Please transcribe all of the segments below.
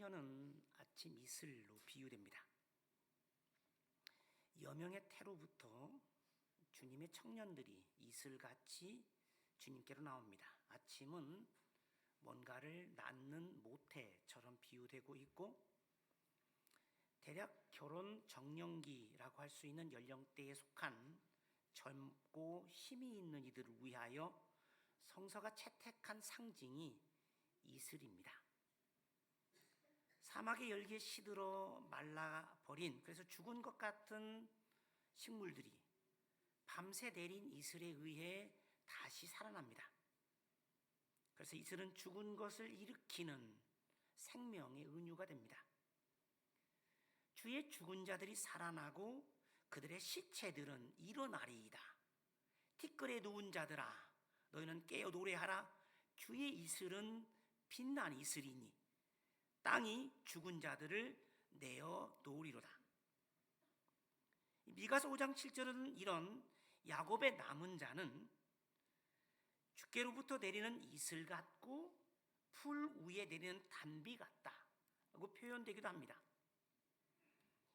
청년은 아침 이슬로 비유됩니다. 여명의 태로부터 주님의 청년들이 이슬같이 주님께로 나옵니다. 아침은 뭔가를 낳는 모태처럼 비유되고 있고, 대략 결혼 정년기라고 할 수 있는 연령대에 속한 젊고 힘이 있는 이들을 위하여 성서가 채택한 상징이 이슬입니다. 사막의 열기에 시들어 말라버린, 그래서 죽은 것 같은 식물들이 밤새 내린 이슬에 의해 다시 살아납니다. 그래서 이슬은 죽은 것을 일으키는 생명의 은유가 됩니다. 주의 죽은 자들이 살아나고 그들의 시체들은 일어나리이다. 티끌에 누운 자들아, 너희는 깨어 노래하라. 주의 이슬은 빛난 이슬이니 땅이 죽은 자들을 내어 놓으리로다. 미가서 5장 7절은 이런 야곱의 남은 자는 주께로부터 내리는 이슬 같고 풀 위에 내리는 단비 같다고 표현되기도 합니다.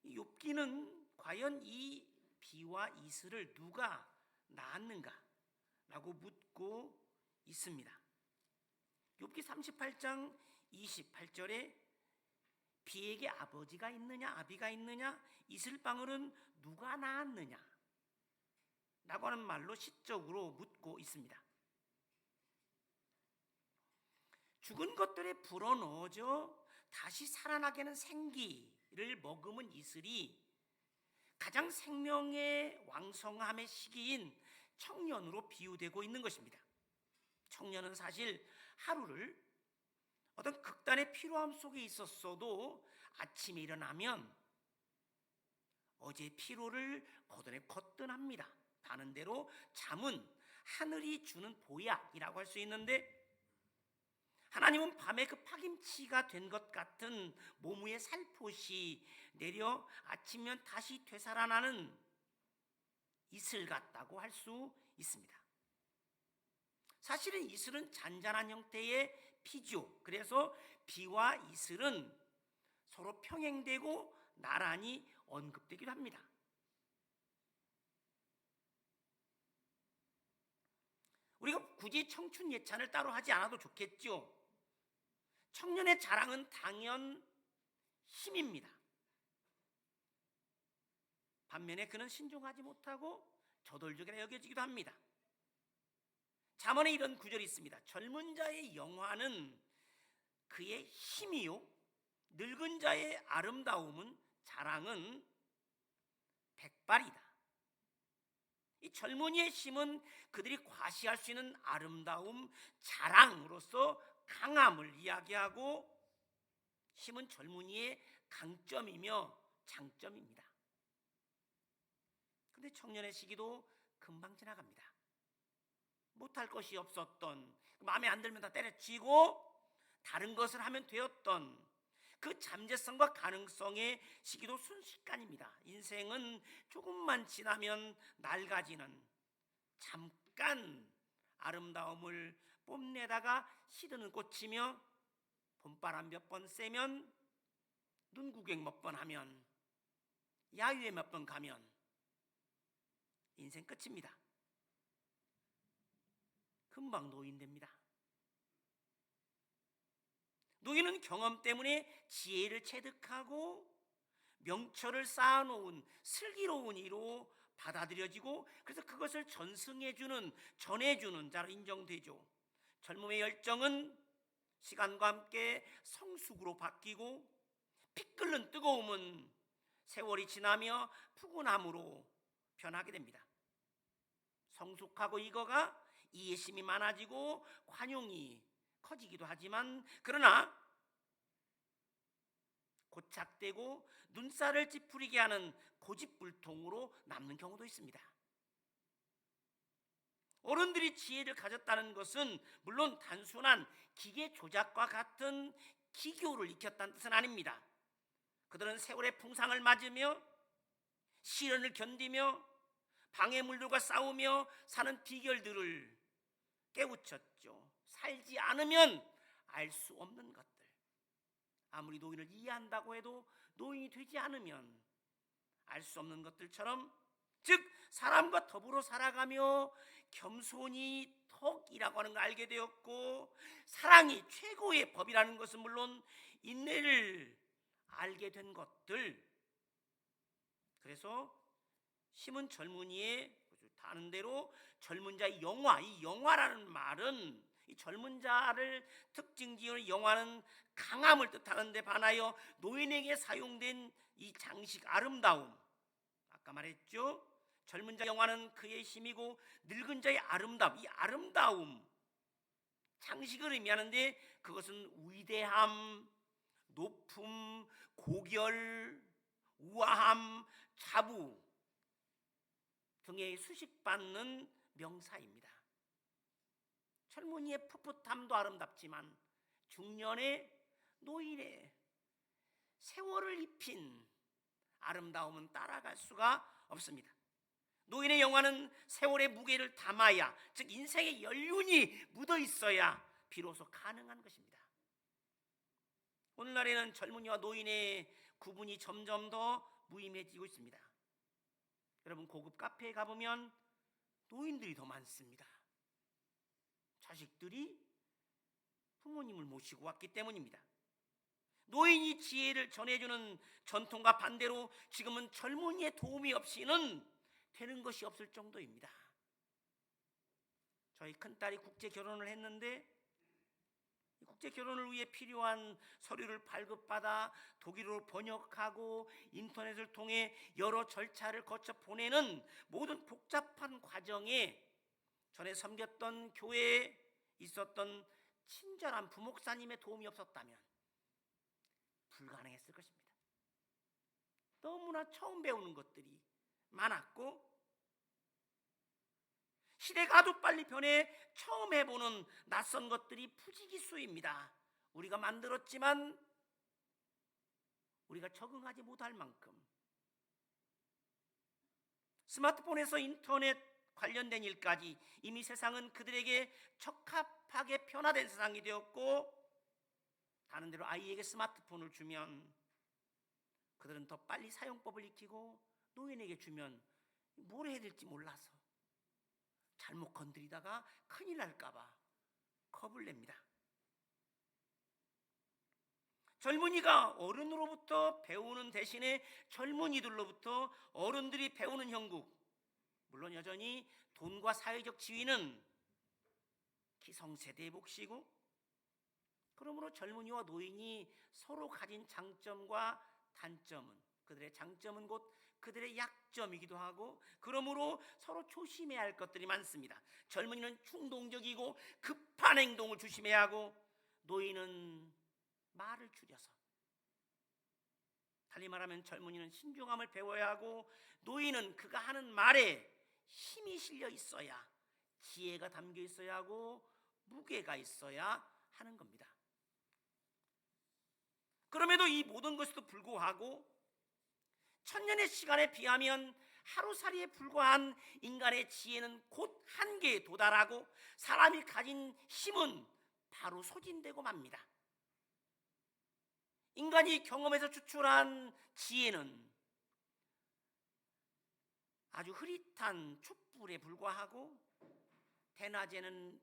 욥기는 과연 이 비와 이슬을 누가 낳았는가라고 묻고 있습니다. 욥기 38장 28절에 비에게 아버지가 있느냐 아비가 있느냐 이슬방울은 누가 낳았느냐 라고 하는 말로 시적으로 묻고 있습니다. 죽은 것들에 불어넣어져 다시 살아나게 하는 생기를 머금은 이슬이 가장 생명의 왕성함의 시기인 청년으로 비유되고 있는 것입니다. 청년은 사실 하루를 어떤 극단의 피로함 속에 있었어도 아침에 일어나면 어제 피로를 거뜬합니다. 다른 대로 잠은 하늘이 주는 보약이라고 할 수 있는데, 하나님은 밤에 그 파김치가 된 것 같은 몸 위에 살포시 내려 아침이면 다시 되살아나는 이슬 같다고 할 수 있습니다. 사실은 이슬은 잔잔한 형태의 피죠. 그래서 비와 이슬은 서로 평행되고 나란히 언급되기도 합니다. 우리가 굳이 청춘 예찬을 따로 하지 않아도 좋겠죠. 청년의 자랑은 당연 힘입니다. 반면에 그는 신중하지 못하고 저돌적이라 여겨지기도 합니다. 잠언에 이런 구절이 있습니다. 젊은 자의 영화는 그의 힘이요 늙은 자의 아름다움은 자랑은 백발이다. 이 젊은이의 힘은 그들이 과시할 수 있는 아름다움, 자랑으로서 강함을 이야기하고, 힘은 젊은이의 강점이며 장점입니다. 그런데 청년의 시기도 금방 지나갑니다. 못할 것이 없었던, 마음에 안 들면 다 때려치고 다른 것을 하면 되었던 그 잠재성과 가능성의 시기도 순식간입니다. 인생은 조금만 지나면 낡아지는, 잠깐 아름다움을 뽐내다가 시드는 꽃이며, 봄바람 몇 번 쐬면, 눈구경 몇 번 하면, 야유회 몇 번 가면 인생 끝입니다. 금방 노인됩니다. 노인은 경험 때문에 지혜를 체득하고 명철을 쌓아놓은 슬기로운 이로 받아들여지고, 그래서 그것을 전해주는 자로 인정되죠. 젊음의 열정은 시간과 함께 성숙으로 바뀌고, 피 끓는 뜨거움은 세월이 지나며 푸근함으로 변하게 됩니다. 성숙하고 익어가 이해심이 많아지고 관용이 커지기도 하지만, 그러나 고착되고 눈살을 찌푸리게 하는 고집불통으로 남는 경우도 있습니다. 어른들이 지혜를 가졌다는 것은 물론 단순한 기계 조작과 같은 기교를 익혔다는 뜻은 아닙니다. 그들은 세월의 풍상을 맞으며 시련을 견디며 방해물들과 싸우며 사는 비결들을 깨우쳤죠. 살지 않으면 알 수 없는 것들, 아무리 노인을 이해한다고 해도 노인이 되지 않으면 알 수 없는 것들처럼, 즉 사람과 더불어 살아가며 겸손이 덕이라고 하는 걸 알게 되었고, 사랑이 최고의 법이라는 것은 물론 인내를 알게 된 것들. 그래서 심은 젊은이의 다는 대로 젊은 자의 영화, 이 영화라는 말은 이 젊은 자를 특징 지으는 영화는 강함을 뜻하는데 반하여 노인에게 사용된 이 장식 아름다움, 아까 말했죠. 젊은 자의 영화는 그의 힘이고 늙은 자의 아름다움, 이 아름다움 장식을 의미하는데 그것은 위대함, 높음, 고결, 우아함, 자부 등의 수식받는 명사입니다. 젊은이의 풋풋함도 아름답지만 중년의 노인의 세월을 입힌 아름다움은 따라갈 수가 없습니다. 노인의 영화는 세월의 무게를 담아야, 즉 인생의 연륜이 묻어 있어야 비로소 가능한 것입니다. 오늘날에는 젊은이와 노인의 구분이 점점 더 무의미해지고 있습니다. 여러분, 고급 카페에 가보면 노인들이 더 많습니다. 자식들이 부모님을 모시고 왔기 때문입니다. 노인이 지혜를 전해주는 전통과 반대로 지금은 젊은이의 도움이 없이는 되는 것이 없을 정도입니다. 저희 큰딸이 국제 결혼을 했는데 국제 결혼을 위해 필요한 서류를 발급받아 독일어로 번역하고 인터넷을 통해 여러 절차를 거쳐 보내는 모든 복잡한 과정에 전에 섬겼던 교회에 있었던 친절한 부목사님의 도움이 없었다면 불가능했을 것입니다. 너무나 처음 배우는 것들이 많았고 시대가 아주 빨리 변해 처음 해보는 낯선 것들이 부지기수입니다. 우리가 만들었지만 우리가 적응하지 못할 만큼 스마트폰에서 인터넷 관련된 일까지 이미 세상은 그들에게 적합하게 변화된 세상이 되었고, 다른 대로 아이에게 스마트폰을 주면 그들은 더 빨리 사용법을 익히고 노인에게 주면 뭘 해야 될지 몰라서 잘못 건드리다가 큰일 날까봐 겁을 냅니다. 젊은이가 어른으로부터 배우는 대신에 젊은이들로부터 어른들이 배우는 형국, 물론 여전히 돈과 사회적 지위는 기성세대의 몫이고, 그러므로 젊은이와 노인이 서로 가진 장점과 단점은, 그들의 장점은 곧 그들의 약점이기도 하고, 그러므로 서로 조심해야 할 것들이 많습니다. 젊은이는 충동적이고 급한 행동을 조심해야 하고, 노인은 말을 줄여서, 달리 말하면 젊은이는 신중함을 배워야 하고, 노인은 그가 하는 말에 힘이 실려 있어야, 지혜가 담겨 있어야 하고 무게가 있어야 하는 겁니다. 그럼에도 이 모든 것에도 불구하고 천년의 시간에 비하면 하루살이에 불과한 인간의 지혜는 곧 한계에 도달하고 사람이 가진 힘은 바로 소진되고 맙니다. 인간이 경험에서 추출한 지혜는 아주 흐릿한 촛불에 불과하고 대낮에는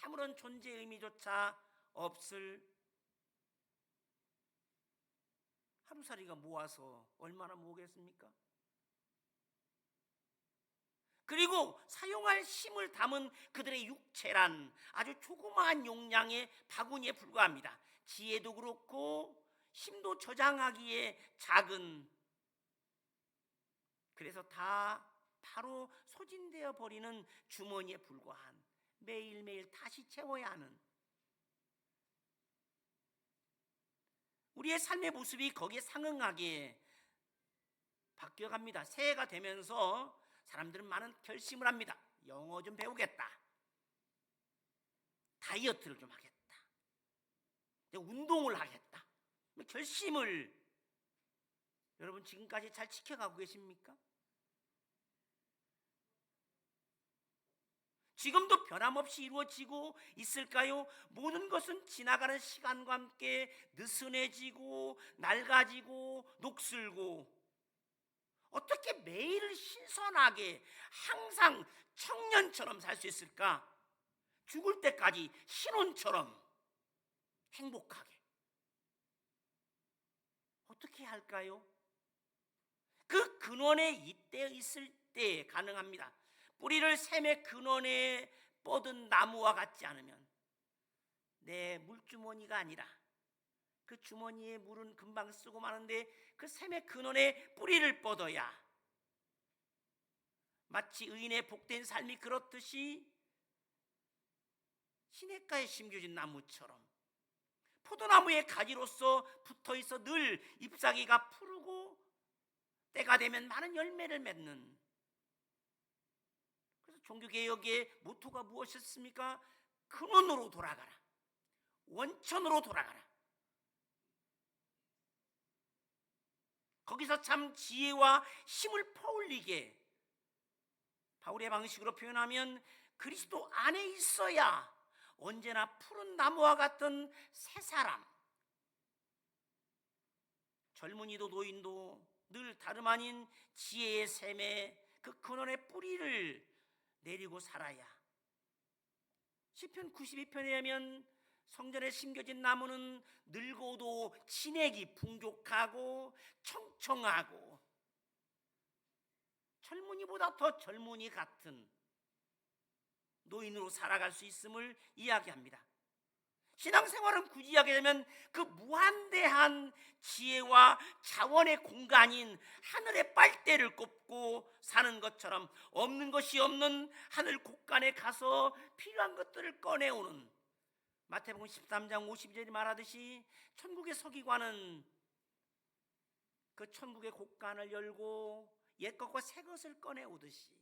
아무런 존재 의미조차 없을 하루살이가 모아서 얼마나 모으겠습니까? 그리고 사용할 힘을 담은 그들의 육체란 아주 조그마한 용량의 바구니에 불과합니다. 지혜도 그렇고 힘도 저장하기에 작은, 그래서 다 바로 소진되어 버리는 주머니에 불과한, 매일매일 다시 채워야 하는 우리의 삶의 모습이 거기에 상응하게 바뀌어갑니다. 새해가 되면서 사람들은 많은 결심을 합니다. 영어 좀 배우겠다, 다이어트를 좀 하겠다, 운동을 하겠다. 결심을 여러분 지금까지 잘 지켜가고 계십니까? 지금도 변함없이 이루어지고 있을까요? 모든 것은 지나가는 시간과 함께 느슨해지고 낡아지고 녹슬고, 어떻게 매일 신선하게 항상 청년처럼 살 수 있을까? 죽을 때까지 신혼처럼 행복하게 어떻게 할까요? 그 근원에 이때 있을 때 가능합니다. 뿌리를 샘의 근원에 뻗은 나무와 같지 않으면 내 물주머니가 아니라 그 주머니에 물은 금방 쓰고 마는데 그 샘의 근원에 뿌리를 뻗어야 마치 의인의 복된 삶이 그렇듯이 시냇가에 심겨진 나무처럼 포도나무의 가지로서 붙어있어 늘 잎사귀가 푸르고 때가 되면 많은 열매를 맺는, 그래서 종교개혁의 모토가 무엇이었습니까? 근원으로 돌아가라, 원천으로 돌아가라. 거기서 참 지혜와 힘을 퍼올리게, 바울의 방식으로 표현하면 그리스도 안에 있어야 언제나 푸른 나무와 같은 새 사람, 젊은이도 노인도 늘 다름 아닌 지혜의 샘에 그 근원의 뿌리를 내리고 살아야. 시편 92편에 하면 성전에 심겨진 나무는 늙어도 진액이 풍족하고 청청하고 젊은이보다 더 젊은이 같은 노인으로 살아갈 수 있음을 이야기합니다. 신앙생활은 굳이 하게 되면 그 무한대한 지혜와 자원의 공간인 하늘의 빨대를 꼽고 사는 것처럼 없는 것이 없는 하늘 곳간에 가서 필요한 것들을 꺼내오는, 마태복음 13장 52절이 말하듯이 천국의 서기관은 그 천국의 곳간을 열고 옛 것과 새 것을 꺼내오듯이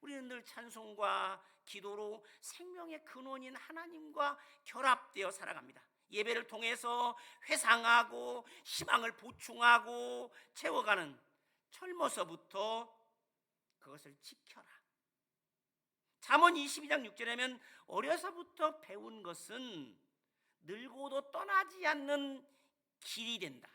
우리는 늘 찬송과 기도로 생명의 근원인 하나님과 결합되어 살아갑니다. 예배를 통해서 회상하고 희망을 보충하고 채워가는, 젊어서부터 그것을 지켜라. 잠언 22장 6절에 하면 어려서부터 배운 것은 늙어도 떠나지 않는 길이 된다.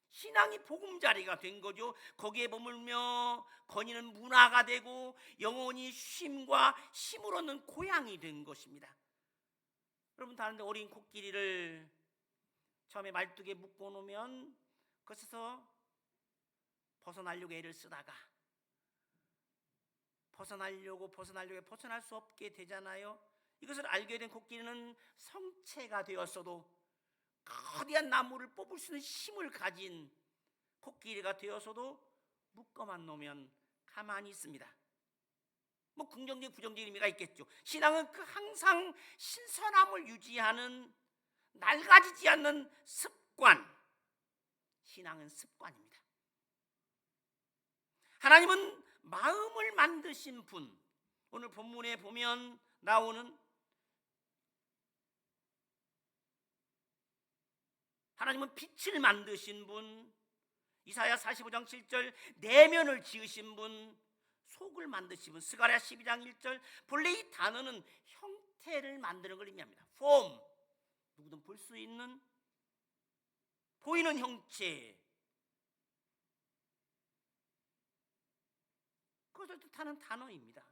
신앙이 보금자리가 된 거죠. 거기에 머물며 거니는 문화가 되고 영혼이 쉼과 힘을 얻는 고향이 된 것입니다. 여러분 다 아는데 어린 코끼리를 처음에 말뚝에 묶어 놓으면 그것에서 벗어나려고 애를 쓰다가 벗어나려고 벗어날 수 없게 되잖아요. 이것을 알게 된 코끼리는 성체가 되었어도 거대한 나무를 뽑을 수 있는 힘을 가진 코끼리가 되어서도 묶어만 놓으면 가만히 있습니다. 뭐 긍정적인 부정적인 의미가 있겠죠. 신앙은 그 항상 신선함을 유지하는 낡아지지 않는 습관, 신앙은 습관입니다. 하나님은 마음을 만드신 분, 오늘 본문에 보면 나오는 하나님은 빛을 만드신 분, 이사야 45장 7절 내면을 지으신 분, 속을 만드신 분, 스가랴 12장 1절. 본래 이 단어는 형태를 만드는 걸 의미합니다. 폼, 누구든 볼 수 있는 보이는 형체, 그것을 뜻하는 단어입니다.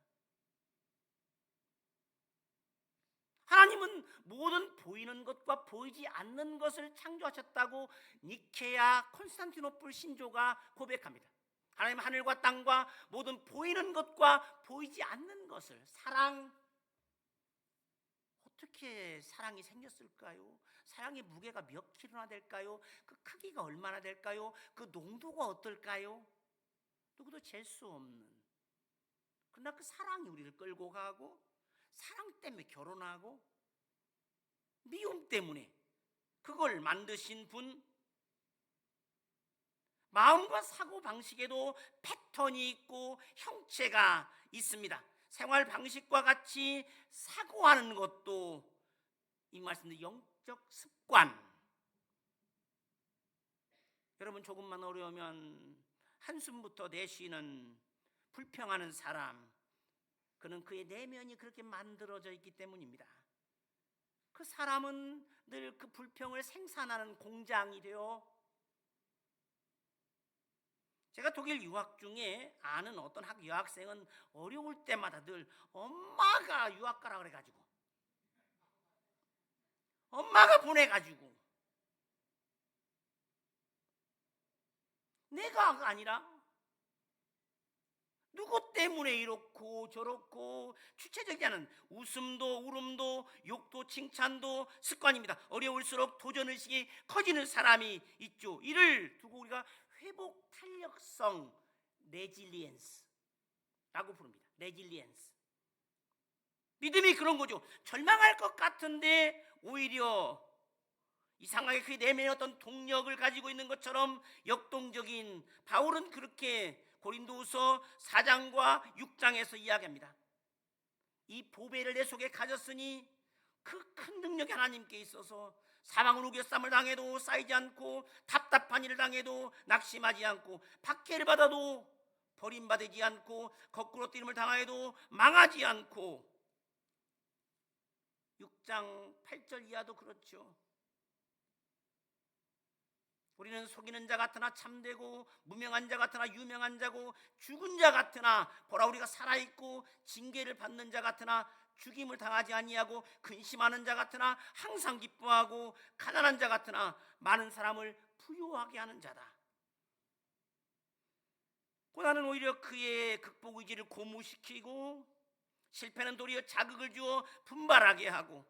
하나님은 모든 보이는 것과 보이지 않는 것을 창조하셨다고 니케아 콘스탄티노플 신조가 고백합니다. 하나님 하늘과 땅과 모든 보이는 것과 보이지 않는 것을, 사랑, 어떻게 사랑이 생겼을까요? 사랑의 무게가 몇 킬로나 될까요? 그 크기가 얼마나 될까요? 그 농도가 어떨까요? 누구도 잴 수 없는, 그러나 그 사랑이 우리를 끌고 가고, 사랑 때문에 결혼하고, 미움 때문에 그걸 만드신 분, 마음과 사고 방식에도 패턴이 있고 형체가 있습니다. 생활 방식과 같이 사고하는 것도 이 말씀대로 영적 습관. 여러분 조금만 어려우면 한숨부터 내쉬는 불평하는 사람, 그는 그의 내면이 그렇게 만들어져 있기 때문입니다. 그 사람은 늘 그 불평을 생산하는 공장이 되어, 제가 독일 유학 중에 아는 어떤 여학생은 어려울 때마다 늘 엄마가 유학 가라 그래가지고, 엄마가 보내가지고, 내가 아니라 누구 때문에 이렇고 저렇고, 주체적이지 않은 웃음도 울음도 욕도 칭찬도 습관입니다. 어려울수록 도전의식이 커지는 사람이 있죠. 이를 두고 우리가 회복 탄력성, 레질리엔스라고 부릅니다. 레질리엔스. 믿음이 그런 거죠. 절망할 것 같은데 오히려 이상하게 그 내면에 어떤 동력을 가지고 있는 것처럼 역동적인 바울은 그렇게 고린도후서 4장과 6장에서 이야기합니다. 이 보배를 내 속에 가졌으니 그 큰 능력이 하나님께 있어서 사망을 우겨쌈을 당해도 쌓이지 않고, 답답한 일을 당해도 낙심하지 않고, 박해를 받아도 버림받지 않고, 거꾸로 뛰림을 당하여도 망하지 않고, 6장 8절 이하도 그렇죠. 우리는 속이는 자 같으나 참되고, 무명한 자 같으나 유명한 자고, 죽은 자 같으나 보라 우리가 살아있고, 징계를 받는 자 같으나 죽임을 당하지 아니하고, 근심하는 자 같으나 항상 기뻐하고, 가난한 자 같으나 많은 사람을 부유하게 하는 자다. 고난은 오히려 그의 극복 의지를 고무시키고, 실패는 도리어 자극을 주어 분발하게 하고,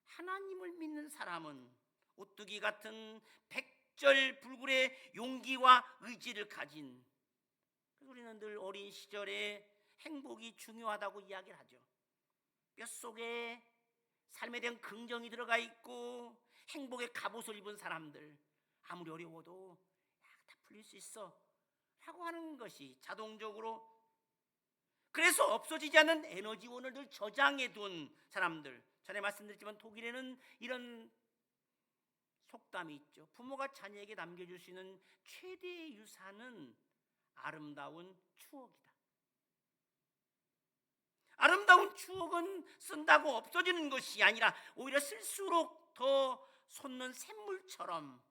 하나님을 믿는 사람은 오뚜기 같은 백절불굴의 용기와 의지를 가진, 우리는 늘 어린 시절에 행복이 중요하다고 이야기를 하죠. 뼛속에 삶에 대한 긍정이 들어가 있고 행복의 갑옷을 입은 사람들, 아무리 어려워도 다 풀릴 수 있어 라고 하는 것이 자동적으로, 그래서 없어지지 않는 에너지원을 늘 저장해 둔 사람들. 전에 말씀드렸지만 독일에는 이런 속담이 있죠. 부모가 자녀에게 남겨줄 수 있는 최대의 유산은 아름다운 추억이다. 아름다운 추억은 쓴다고 없어지는 것이 아니라 오히려 쓸수록 더 솟는 샘물처럼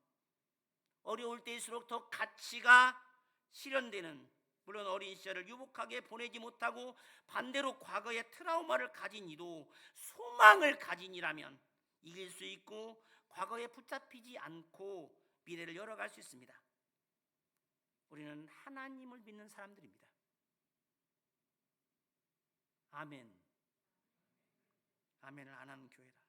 어려울 때일수록 더 가치가 실현되는, 물론 어린 시절을 유복하게 보내지 못하고 반대로 과거의 트라우마를 가진 이도 소망을 가진 이라면 이길 수 있고, 과거에 붙잡히지 않고 미래를 열어갈 수 있습니다. 우리는 하나님을 믿는 사람들입니다. 아멘. 아멘을 안 하는 교회다.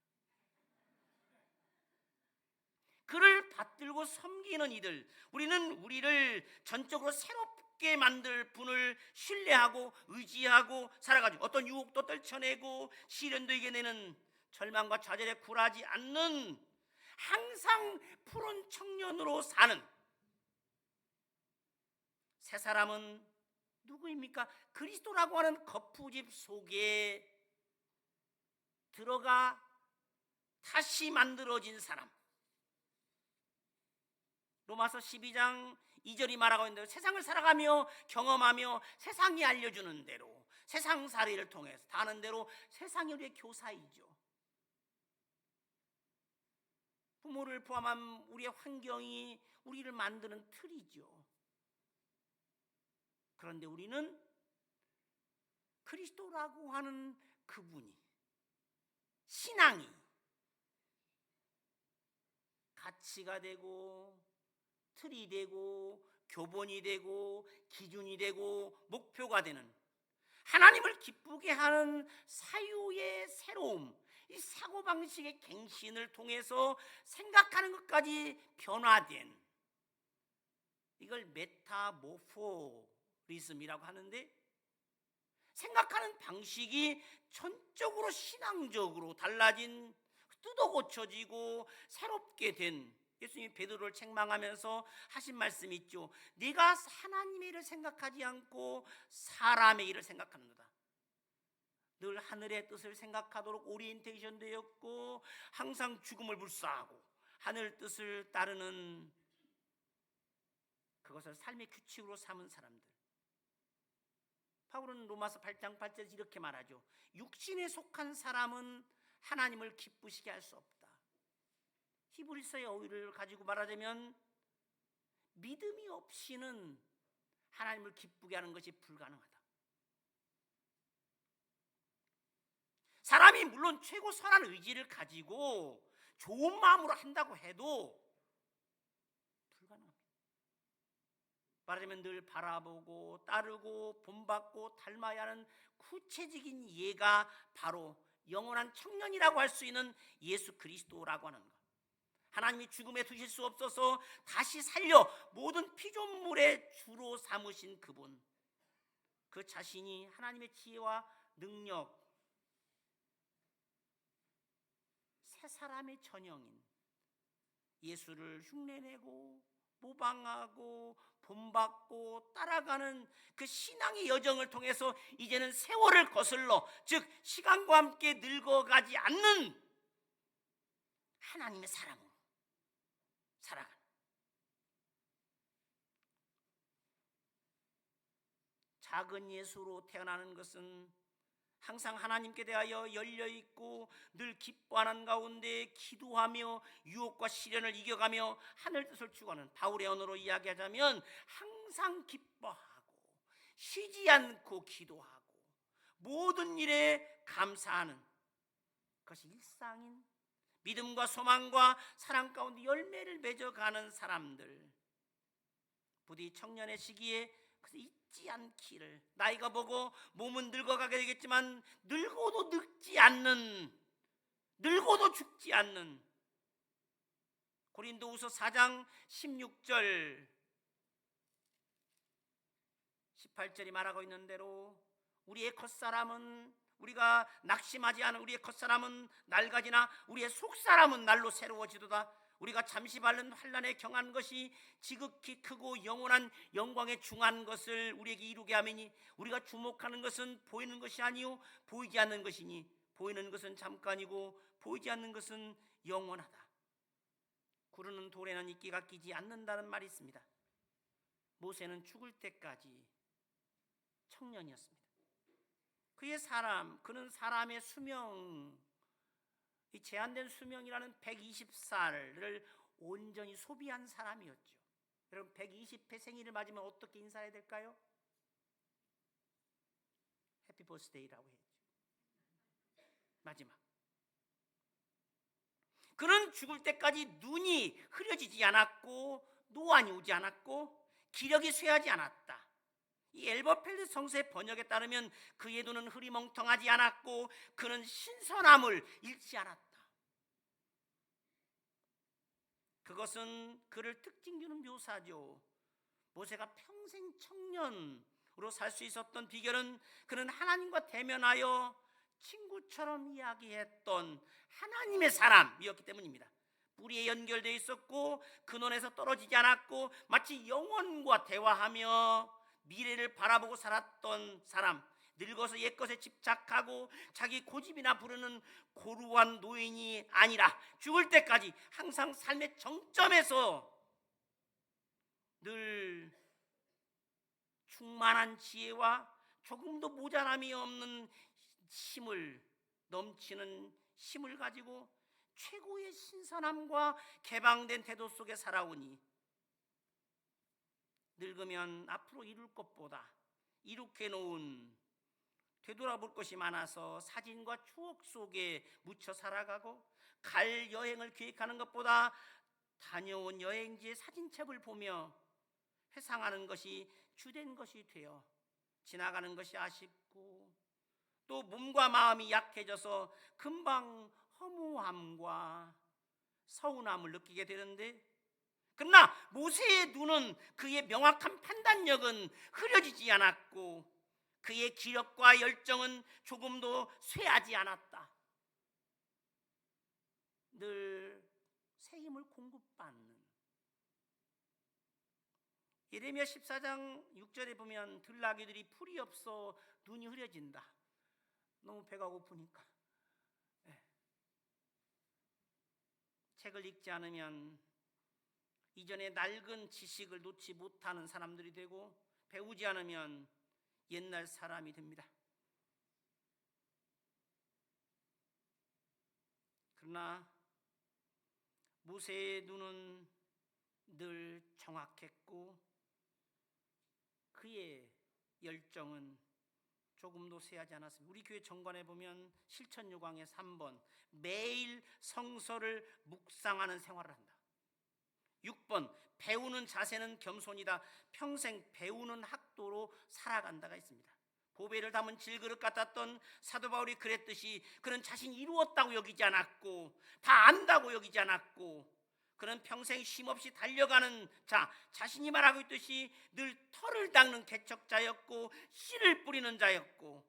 그를 받들고 섬기는 이들, 우리는 우리를 전적으로 새롭게 만들 분을 신뢰하고 의지하고 살아가지고, 어떤 유혹도 떨쳐내고 시련도 이겨내는, 절망과 좌절에 굴하지 않는 항상 푸른 청년으로 사는 새 사람은 누구입니까? 그리스도라고 하는 거푸집 속에 들어가 다시 만들어진 사람. 로마서 12장 2절이 말하고 있는데, 세상을 살아가며 경험하며 세상이 알려주는 대로, 세상살이를 통해서 다는 대로 세상이 우리의 교사이죠. 부모를 포함한 우리의 환경이 우리를 만드는 틀이죠. 그런데 우리는 그리스도라고 하는 그분이, 신앙이 가치가 되고 틀이 되고 교본이 되고 기준이 되고 목표가 되는, 하나님을 기쁘게 하는 사유의 새로움, 이 사고방식의 갱신을 통해서 생각하는 것까지 변화된, 이걸 메타모포리즘이라고 하는데, 생각하는 방식이 전적으로 신앙적으로 달라진, 뜯어 고쳐지고 새롭게 된, 예수님이 베드로를 책망하면서 하신 말씀이 있죠. 네가 하나님의 일을 생각하지 않고 사람의 일을 생각하는도다. 늘 하늘의 뜻을 생각하도록 오리엔테이션 되었고, 항상 죽음을 불사하고 하늘 뜻을 따르는, 그것을 삶의 규칙으로 삼은 사람들. 바울은 로마서 8장 8절에서 이렇게 말하죠. 육신에 속한 사람은 하나님을 기쁘시게 할 수 없다. 히브리서의 어휘를 가지고 말하자면 믿음이 없이는 하나님을 기쁘게 하는 것이 불가능하다. 사람이 물론 최고 선한 의지를 가지고 좋은 마음으로 한다고 해도 불가능합니다. 말하자면 늘 바라보고 따르고 본받고 닮아야 하는 구체적인 예가 바로 영원한 청년이라고 할 수 있는 예수 그리스도라고 하는 것. 하나님이 죽음에 두실 수 없어서 다시 살려 모든 피조물의 주로 삼으신 그분, 그 자신이 하나님의 지혜와 능력, 새 사람의 전형인 예수를 흉내내고 모방하고 본받고 따라가는 그 신앙의 여정을 통해서 이제는 세월을 거슬러, 즉 시간과 함께 늙어가지 않는 하나님의 사람으로 살아가는, 작은 예수로 태어나는 것은 항상 하나님께 대하여 열려있고 늘 기뻐하는 가운데 기도하며 유혹과 시련을 이겨가며 하늘 뜻을 추구하는, 바울의 언어로 이야기하자면 항상 기뻐하고 쉬지 않고 기도하고 모든 일에 감사하는 그것이 일상인 믿음과 소망과 사랑 가운데 열매를 맺어가는 사람들, 부디 청년의 시기에 잊지 않기를, 나이가 보고 몸은 늙어가게 되겠지만 늙어도 늙지 않는, 늙어도 죽지 않는, 고린도후서 4장 16절 18절이 말하고 있는 대로 우리의 겉사람은, 우리가 낙심하지 않은 우리의 겉사람은 낡아지나 우리의 속사람은 날로 새로워지도다. 우리가 잠시 받는 환난에 경한 것이 지극히 크고 영원한 영광에 중한 것을 우리에게 이루게 하매니, 우리가 주목하는 것은 보이는 것이 아니요 보이지 않는 것이니, 보이는 것은 잠깐이고 보이지 않는 것은 영원하다. 구르는 돌에는 이끼가 끼지 않는다는 말이 있습니다. 모세는 죽을 때까지 청년이었습니다. 그의 사람, 그는 사람의 수명, 이 제한된 수명이라는 120살을 온전히 소비한 사람이었죠. 여러분 120회 생일을 맞으면 어떻게 인사해야 될까요? 해피 버스데이라고 해야죠. 마지막. 그는 죽을 때까지 눈이 흐려지지 않았고 노안이 오지 않았고 기력이 쇠하지 않았다. 이 엘버펠드 성서의 번역에 따르면 그의 눈은 흐리멍텅하지 않았고 그는 신선함을 잃지 않았다. 그것은 그를 특징 주는 묘사죠. 모세가 평생 청년으로 살 수 있었던 비결은 그는 하나님과 대면하여 친구처럼 이야기했던 하나님의 사람이었기 때문입니다. 뿌리에 연결되어 있었고 근원에서 떨어지지 않았고 마치 영혼과 대화하며 미래를 바라보고 살았던 사람, 늙어서 옛것에 집착하고 자기 고집이나 부르는 고루한 노인이 아니라 죽을 때까지 항상 삶의 정점에서 늘 충만한 지혜와 조금도 모자람이 없는 힘을, 넘치는 힘을 가지고 최고의 신선함과 개방된 태도 속에 살아오니, 늙으면 앞으로 이룰 것보다 이룩해 놓은 되돌아볼 것이 많아서 사진과 추억 속에 묻혀 살아가고, 갈 여행을 계획하는 것보다 다녀온 여행지의 사진첩을 보며 회상하는 것이 주된 것이 되어 지나가는 것이 아쉽고, 또 몸과 마음이 약해져서 금방 허무함과 서운함을 느끼게 되는데, 그러나 모세의 눈은, 그의 명확한 판단력은 흐려지지 않았고 그의 기력과 열정은 조금도 쇠하지 않았다. 늘 새 힘을 공급받는. 예레미야 14장 6절에 보면 들나귀들이 풀이 없어 눈이 흐려진다. 너무 배가 고프니까. 책을 읽지 않으면 이전에 낡은 지식을 놓지 못하는 사람들이 되고, 배우지 않으면 옛날 사람이 됩니다. 그러나 모세의 눈은 늘 정확했고 그의 열정은 조금도 쇠하지 않았습니다. 우리 교회 정관에 보면 실천요강의 3번 매일 성서를 묵상하는 생활을 한다. 6번 배우는 자세는 겸손이다. 평생 배우는 학도로 살아간다가 있습니다. 보배를 담은 질그릇 같았던 사도 바울이 그랬듯이 그는 자신이 이루었다고 여기지 않았고 다 안다고 여기지 않았고 그는 평생 쉼없이 달려가는 자, 자신이 말하고 있듯이 늘 털을 닦는 개척자였고 씨를 뿌리는 자였고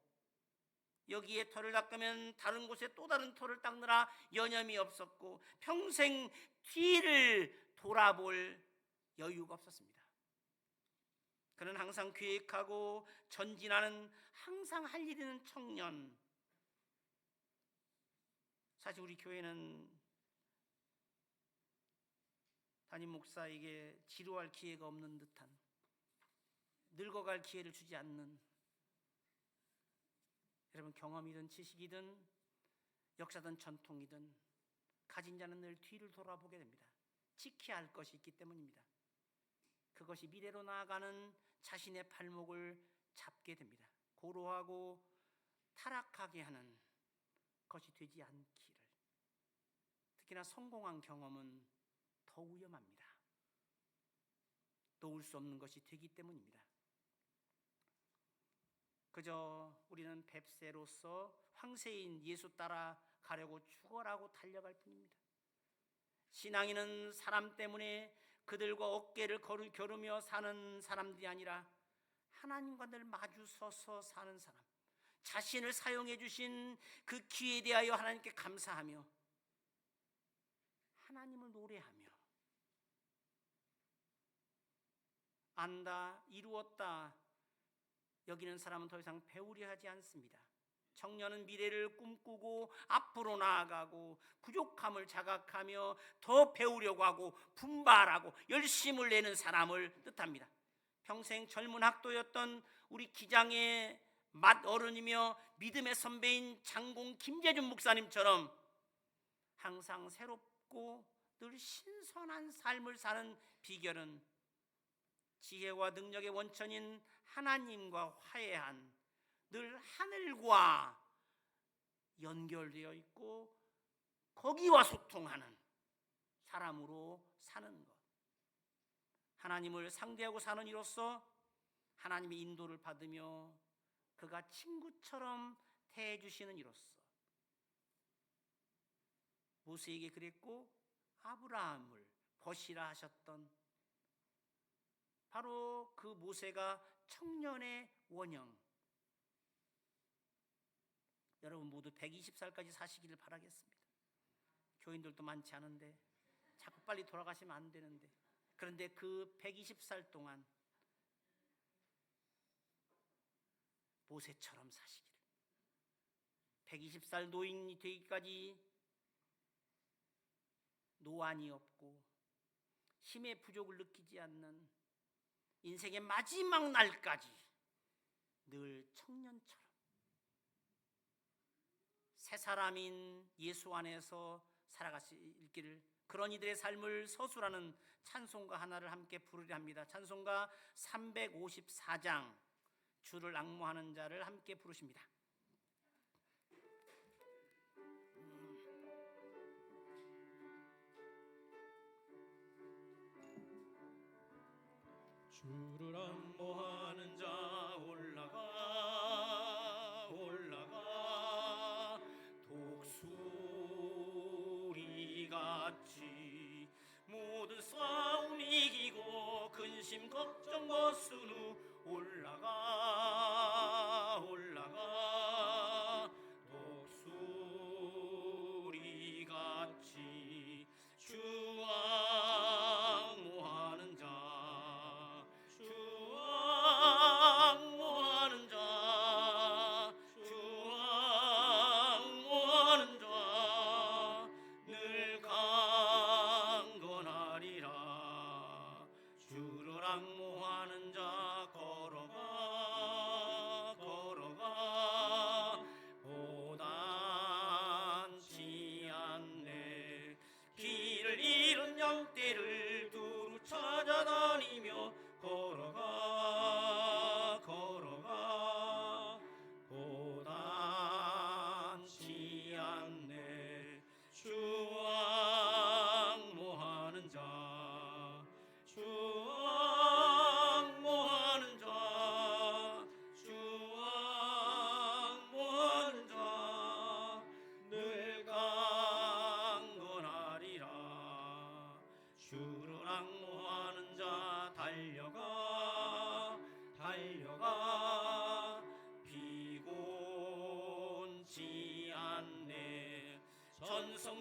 여기에 털을 닦으면 다른 곳에 또 다른 털을 닦느라 여념이 없었고 평생 뒤를 돌아볼 여유가 없었습니다. 그는 항상 계획하고 전진하는 항상 할 일 있는 청년. 사실 우리 교회는 담임 목사에게 지루할 기회가 없는 듯한, 늙어갈 기회를 주지 않는, 여러분 경험이든 지식이든 역사든 전통이든 가진 자는 늘 뒤를 돌아보게 됩니다. 지켜야 할 것이 있기 때문입니다. 그것이 미래로 나아가는 자신의 발목을 잡게 됩니다. 고로하고 타락하게 하는 것이 되지 않기를. 특히나 성공한 경험은 더 위험합니다. 놓을 수 없는 것이 되기 때문입니다. 그저 우리는 뱁새로서 황새인 예수 따라 가려고 죽어라고 달려갈 뿐입니다. 신앙인은 사람 때문에 그들과 어깨를 겨루며 사는 사람들이 아니라 하나님과 늘 마주 서서 사는 사람, 자신을 사용해 주신 그 기회에 대하여 하나님께 감사하며 하나님을 노래하며 안다, 이루었다 여기는 사람은 더 이상 배우려 하지 않습니다. 청년은 미래를 꿈꾸고 앞으로 나아가고 부족함을 자각하며 더 배우려고 하고 분발하고 열심을 내는 사람을 뜻합니다. 평생 젊은 학도였던 우리 기장의 맏어른이며 믿음의 선배인 장공 김재준 목사님처럼 항상 새롭고 늘 신선한 삶을 사는 비결은 지혜와 능력의 원천인 하나님과 화해한, 늘 하늘과 연결되어 있고 거기와 소통하는 사람으로 사는 것. 하나님을 상대하고 사는 이로써 하나님의 인도를 받으며 그가 친구처럼 대해주시는 이로써 모세에게 그랬고 아브라함을 벗이라 하셨던 바로 그 모세가 청년의 원형. 여러분 모두 120살까지 사시기를 바라겠습니다. 교인들도 많지 않은데 자꾸 빨리 돌아가시면 안 되는데, 그런데 그 120살 동안 모세처럼 사시기를, 120살 노인이 되기까지 노안이 없고 힘의 부족을 느끼지 않는 인생의 마지막 날까지 늘 청년처럼 새 사람인 예수 안에서 살아가시기를, 그런 이들의 삶을 서술하는 찬송가 하나를 함께 부르려 합니다. 찬송가 354장 주를 앙모하는 자를 함께 부르십니다. 주를 앙모하는 자 올라가 올라가 독수리같이 모든 싸움 이기고 근심 걱정 벗은 후 올라가 올라가 독수리같이 주 앙모하는 자 늘 강건하리라. 주를 앙모하는 자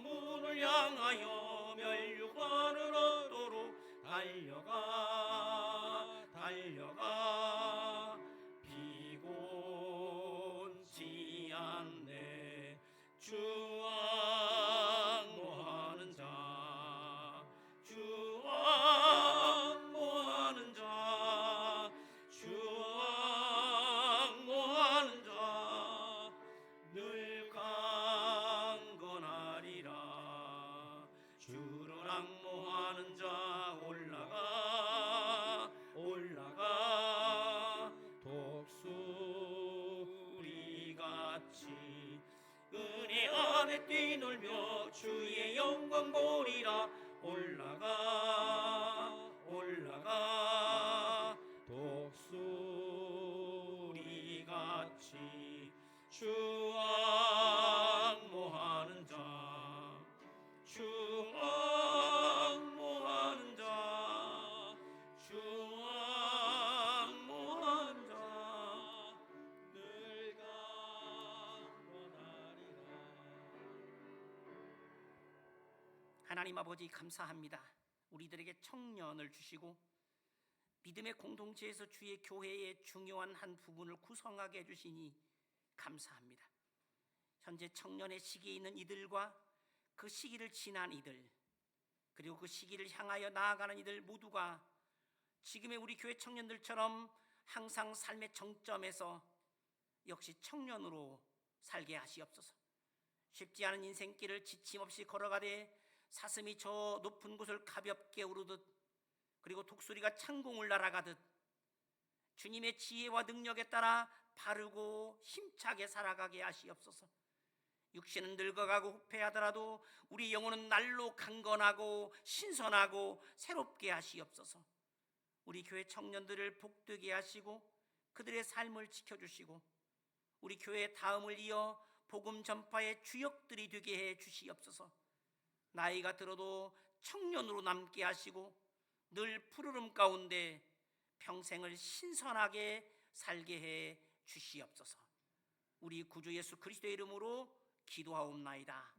문을 향하여 멸류관을 얻도록 달려가 달려가 피곤치 않네 주 앙모하는 자 주 앙모하는 자 주 앙모하는 자 늘 강건하리라 주를 앙모하는 자 올라가 올라가 독수리같이 은혜 안에 뛰놀며 주의 영광 보리라 올라가 올라가 독수리같이 주 앙모하는 자 주 앙모하는 자 주 앙모하는 자 늘 강건하리라. 하나님 아버지 감사합니다. 우리들에게 청년을 주시고 믿음의 공동체에서 주의 교회의 중요한 한 부분을 구성하게 해주시니 감사합니다. 현재 청년의 시기에 있는 이들과 그 시기를 지난 이들, 그리고 그 시기를 향하여 나아가는 이들 모두가 지금의 우리 교회 청년들처럼 항상 삶의 정점에서 역시 청년으로 살게 하시옵소서. 쉽지 않은 인생길을 지침없이 걸어가되 사슴이 저 높은 곳을 가볍게 오르듯, 그리고 독수리가 창공을 날아가듯 주님의 지혜와 능력에 따라 바르고 힘차게 살아가게 하시옵소서. 육신은 늙어가고 후패하더라도 우리 영혼은 날로 강건하고 신선하고 새롭게 하시옵소서. 우리 교회 청년들을 복되게 하시고 그들의 삶을 지켜주시고 우리 교회의 다음을 이어 복음 전파의 주역들이 되게 해 주시옵소서. 나이가 들어도 청년으로 남게 하시고 늘 푸르름 가운데 평생을 신선하게 살게 해 주시옵소서. 우리 구주 예수 그리스도의 이름으로 기도하옵나이다.